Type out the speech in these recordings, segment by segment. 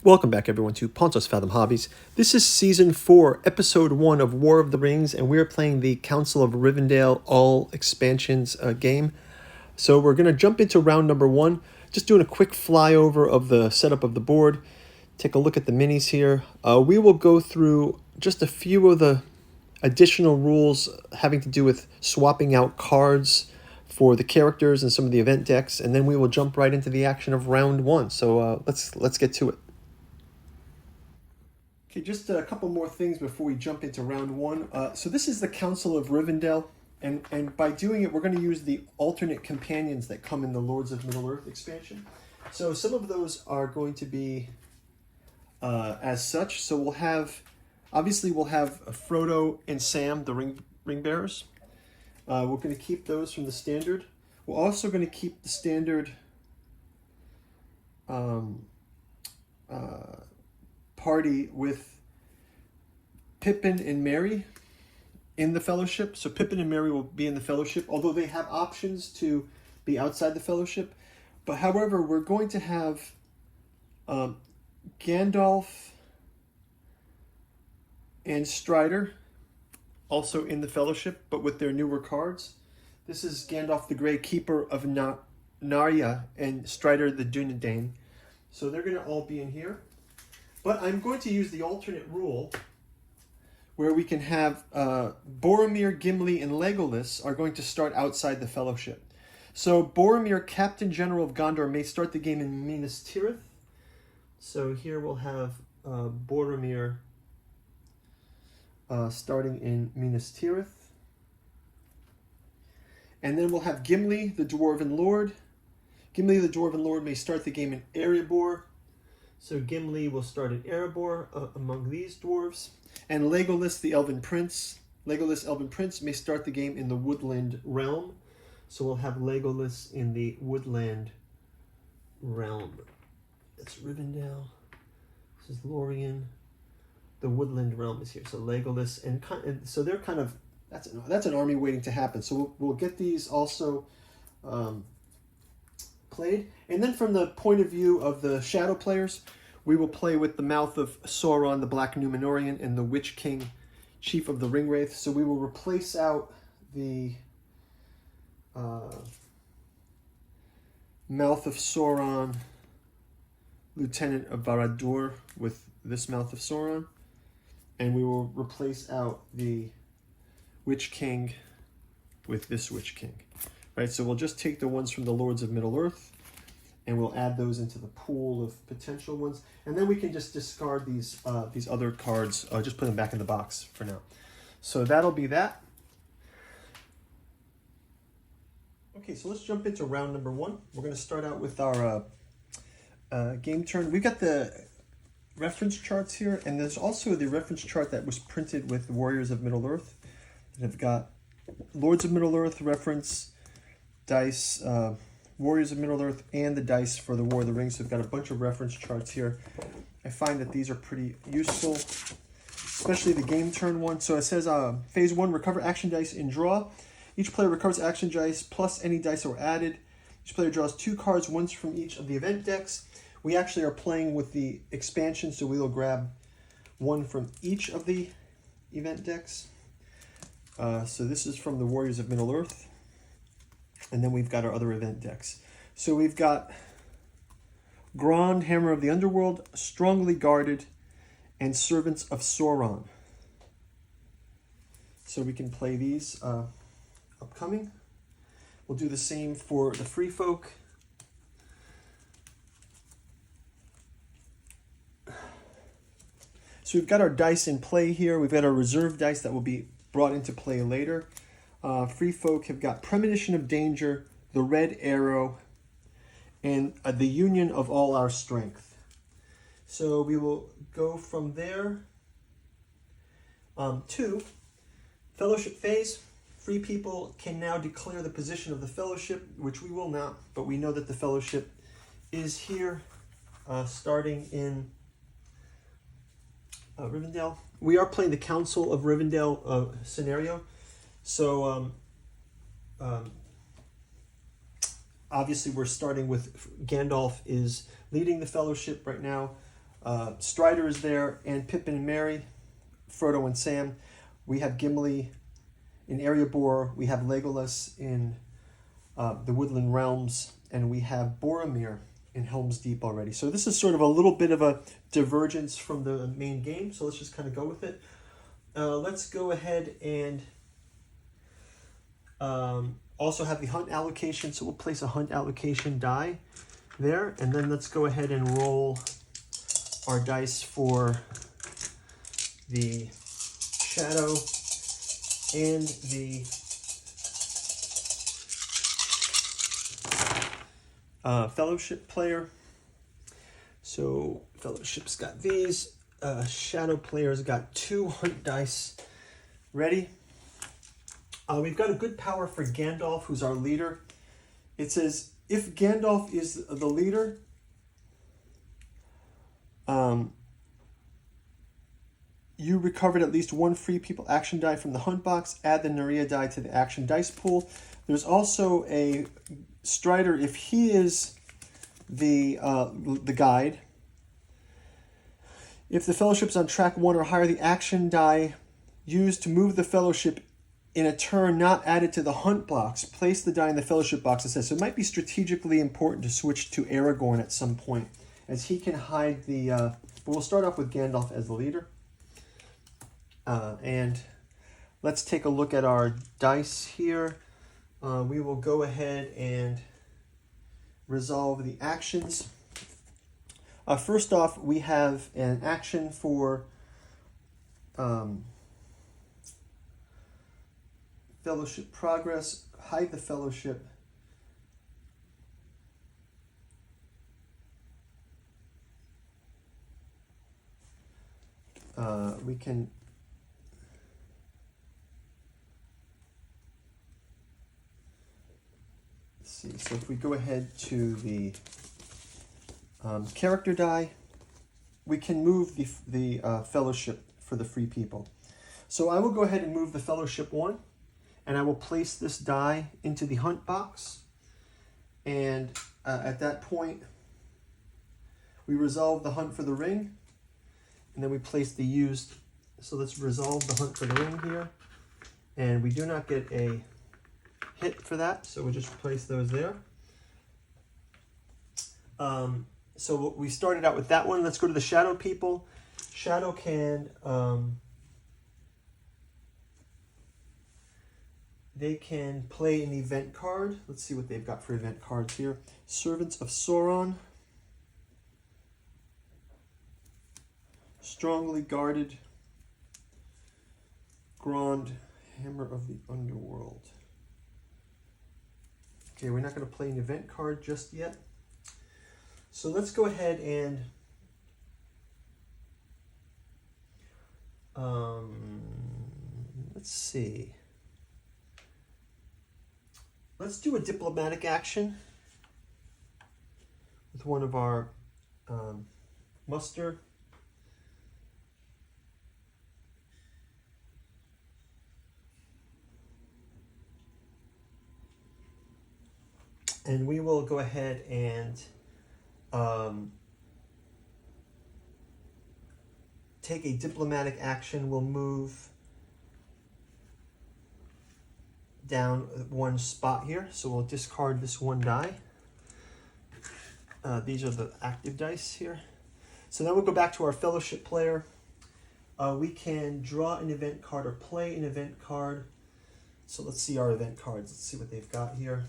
Welcome back, everyone, to Pontos Fathom Hobbies. This is Season 4, Episode 1 of War of the Rings, and we're playing the Council of Rivendell All Expansions game. So we're going to jump into round number 1, just doing a quick flyover of the setup of the board. Take a look at the minis here. We will go through just a few of the additional rules having to do with swapping out cards for the characters and some of the event decks, and then we will jump right into the action of round 1. So let's get to it. Okay, just a couple more things before we jump into round 1. So this is the Council of Rivendell, and by doing it, we're going to use the alternate companions that come in the Lords of Middle-earth expansion. So some of those are going to be as such. So we'll have Frodo and Sam, the ring bearers. We're going to keep those from the standard. We're also going to keep the standard party with Pippin and Merry in the Fellowship. So Pippin and Merry will be in the Fellowship, although they have options to be outside the Fellowship. But however, we're going to have Gandalf and Strider also in the Fellowship, but with their newer cards. This is Gandalf the Grey, Keeper of Narya, and Strider the Dunedain. So they're going to all be in here. But I'm going to use the alternate rule where we can have Boromir, Gimli, and Legolas are going to start outside the Fellowship. So Boromir, Captain General of Gondor, may start the game in Minas Tirith. So here we'll have Boromir starting in Minas Tirith. And then we'll have Gimli, the Dwarven Lord. Gimli, the Dwarven Lord, may start the game in Erebor. So Gimli will start in Erebor among these dwarves. And Legolas, the Elven Prince. Legolas, Elven Prince, may start the game in the Woodland Realm. So we'll have Legolas in the Woodland Realm. That's Rivendell. This is Lorien. The Woodland Realm is here. So Legolas, and so they're kind of, that's an army waiting to happen. So we'll get these also played. And then from the point of view of the shadow players, we will play with the Mouth of Sauron, the Black Númenórean, and the Witch King, Chief of the Ringwraith. So we will replace out the Mouth of Sauron, Lieutenant of Barad-dûr, with this Mouth of Sauron. And we will replace out the Witch King with this Witch King. Right, so we'll just take the ones from the Lords of Middle-earth, and we'll add those into the pool of potential ones. And then we can just discard these other cards, just put them back in the box for now. So that'll be that. Okay, so let's jump into round number 1. We're going to start out with our game turn. We've got the reference charts here, and there's also the reference chart that was printed with Warriors of Middle-earth. They've got Lords of Middle-earth reference dice, Warriors of Middle-earth, and the dice for the War of the Rings. So we've got a bunch of reference charts here. I find that these are pretty useful, especially the game turn one. So it says Phase 1, recover action dice in draw. Each player recovers action dice plus any dice that were added. Each player draws 2 cards, once from each of the event decks. We actually are playing with the expansion, so we will grab 1 from each of the event decks. So this is from the Warriors of Middle-earth. And then we've got our other event decks. So we've got Grond, Hammer of the Underworld, Strongly Guarded, and Servants of Sauron. So we can play these upcoming. We'll do the same for the Free Folk. So we've got our dice in play here. We've got our reserve dice that will be brought into play later. Free Folk have got Premonition of Danger, the Red Arrow, and the Union of All Our Strength. So we will go from there to Fellowship Phase. Free people can now declare the position of the Fellowship, which we will not, but we know that the Fellowship is here, starting in Rivendell. We are playing the Council of Rivendell scenario. So obviously we're starting with Gandalf is leading the Fellowship right now. Strider is there, and Pippin and Merry, Frodo and Sam. We have Gimli in Erebor. We have Legolas in the Woodland Realms, and we have Boromir in Helm's Deep already. So this is sort of a little bit of a divergence from the main game, so let's just kind of go with it. Let's go ahead and also have the hunt allocation, so we'll place a hunt allocation die there, and then let's go ahead and roll our dice for the shadow and the fellowship player. So fellowship's got these. Shadow player's got 2 hunt dice ready. We've got a good power for Gandalf, who's our leader. It says if Gandalf is the leader, you recovered at least 1 free people action die from the hunt box. Add the Nerea die to the action dice pool. There's also a Strider if he is the guide. If the fellowship's on track 1 or higher, the action die used to move the fellowship in a turn not added to the hunt box. Place the die in the fellowship box, it says. So it might be strategically important to switch to Aragorn at some point, as he can hide the... but we'll start off with Gandalf as the leader. And let's take a look at our dice here. We will go ahead and resolve the actions. First off, we have an action for fellowship progress. Hide the fellowship. We can see. So if we go ahead to the character die, we can move the fellowship for the free people. So I will go ahead and move the fellowship 1, and I will place this die into the hunt box. And at that point, we resolve the hunt for the ring, and then we place the used. So let's resolve the hunt for the ring here, and we do not get a hit for that, so we just place those there. So we started out with that one. Let's go to the shadow people. Shadow can they can play an event card. Let's see what they've got for event cards here. Servants of Sauron, strongly guarded, Grand Hammer of the Underworld. Okay, we're not going to play an event card just yet. So let's go ahead and let's see. Let's do a diplomatic action with one of our muster. And we will go ahead and take a diplomatic action. We'll move down 1 spot here. So we'll discard this 1 die. These are the active dice here. So then we'll go back to our fellowship player. We can draw an event card or play an event card. So let's see our event cards. Let's see what they've got here.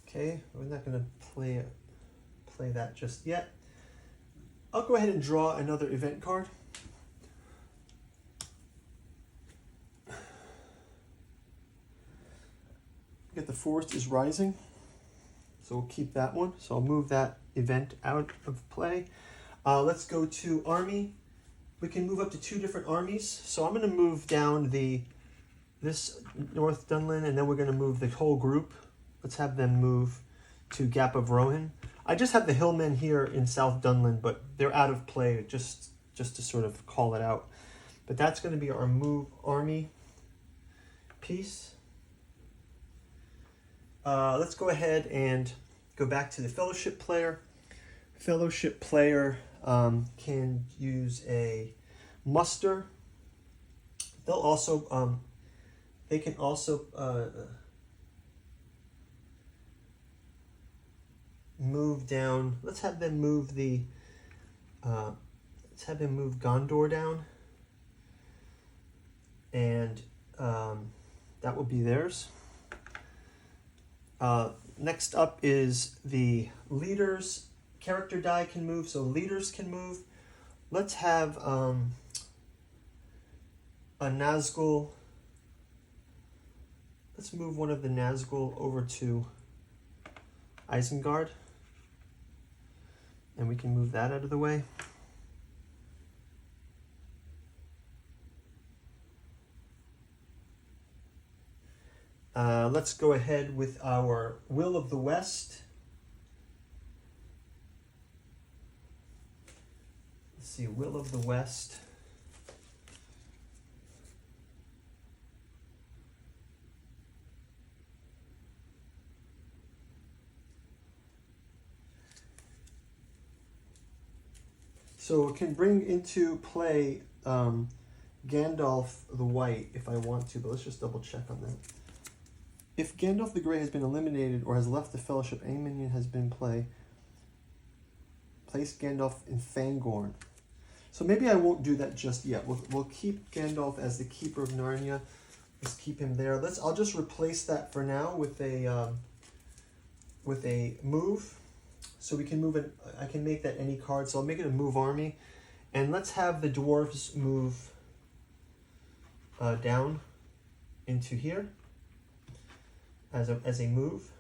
Okay, we're not going to play that just yet. I'll go ahead and draw another event card. Get the Forest is Rising, so we'll keep that one. So I'll move that event out of play. Let's go to army. We can move up to 2 different armies. So I'm going to move down this North Dunlin, and then we're going to move the whole group. Let's have them move to Gap of Rohan. I just have the hillmen here in South Dunlin, but they're out of play just to sort of call it out. but that's going to be our move army piece. Let's go ahead and go back to the fellowship player. Fellowship player can use a muster. They'll also they can also move down. Let's have them move the let's have them move Gondor down, and that will be theirs. Next up is the leaders. Character die can move, so leaders can move. Let's have a Nazgul. Let's move one of the Nazgul over to Isengard. And we can move that out of the way. Let's go ahead with our Will of the West. Let's see, Will of the West. So it can bring into play Gandalf the White if I want to, but let's just double check on that. If Gandalf the Grey has been eliminated or has left the Fellowship, any minion has been play. Place Gandalf in Fangorn. So maybe I won't do that just yet. We'll keep Gandalf as the Keeper of Narnia. Let's keep him there. I'll just replace that for now with a move. So we can move it. I can make that any card. So I'll make it a move army, and let's have the dwarves move down into here as a move.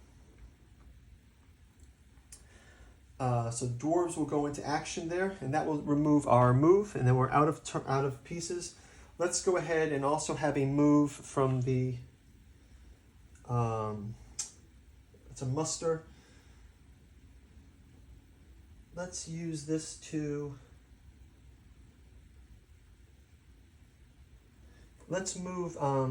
So dwarves will go into action there, and that will remove our move, and then we're out of pieces. Let's go ahead and also have a move from the. It's a muster. Let's use this to. Let's move. I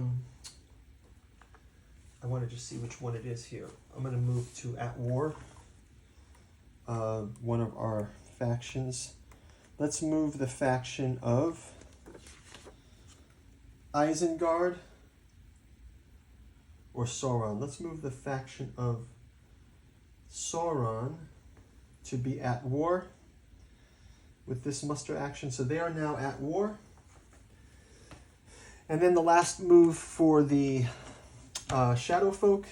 want to just see which one it is here. I'm going to move to At War. One of our factions. Let's move the faction of Isengard or Sauron. Let's move the faction of Sauron to be at war with this muster action. So they are now at war. And then the last move for the Shadow Folk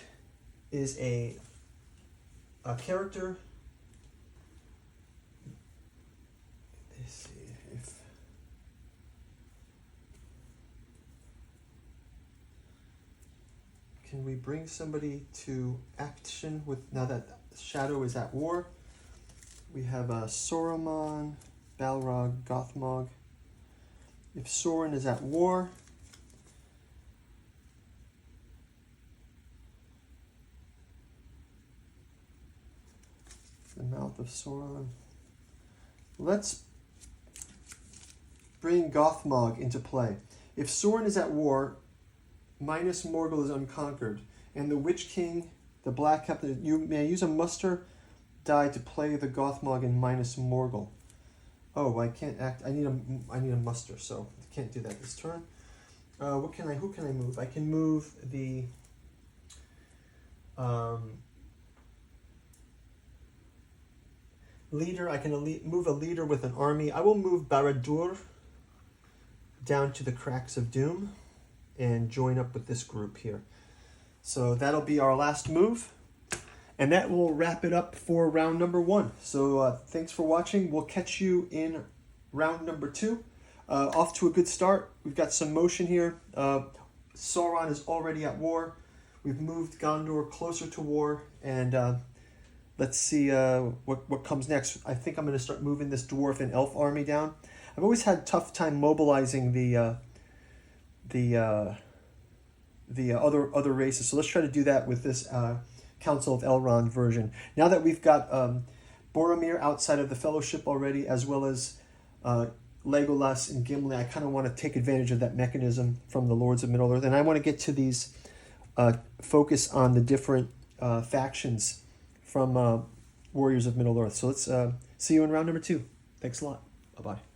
is a character. Let's see if can we bring somebody to action with now that Shadow is at war. We have Saruman, Balrog, Gothmog. If Sauron is at war, the mouth of Sauron. Let's bring Gothmog into play. If Sauron is at war, minus Morgul is unconquered, and the Witch King, the Black Captain, you may use a muster die to play the Gothmog in minus Morgul. Oh, I can't act. I need a muster, so I can't do that this turn. Who can I move? I can move the leader. I can move a leader with an army. I will move Barad-dûr down to the Cracks of Doom and join up with this group here. So that'll be our last move. And that will wrap it up for round number 1. So thanks for watching. We'll catch you in round number 2. Off to a good start. We've got some motion here. Sauron is already at war. We've moved Gondor closer to war. And let's see what comes next. I think I'm going to start moving this dwarf and elf army down. I've always had a tough time mobilizing the other races. So let's try to do that with this Council of Elrond version. Now that we've got Boromir outside of the Fellowship already, as well as Legolas and Gimli, I kind of want to take advantage of that mechanism from the Lords of Middle Earth, and I want to get to these focus on the different factions from Warriors of Middle Earth. So let's see you in round number 2. Thanks a lot. Bye-bye.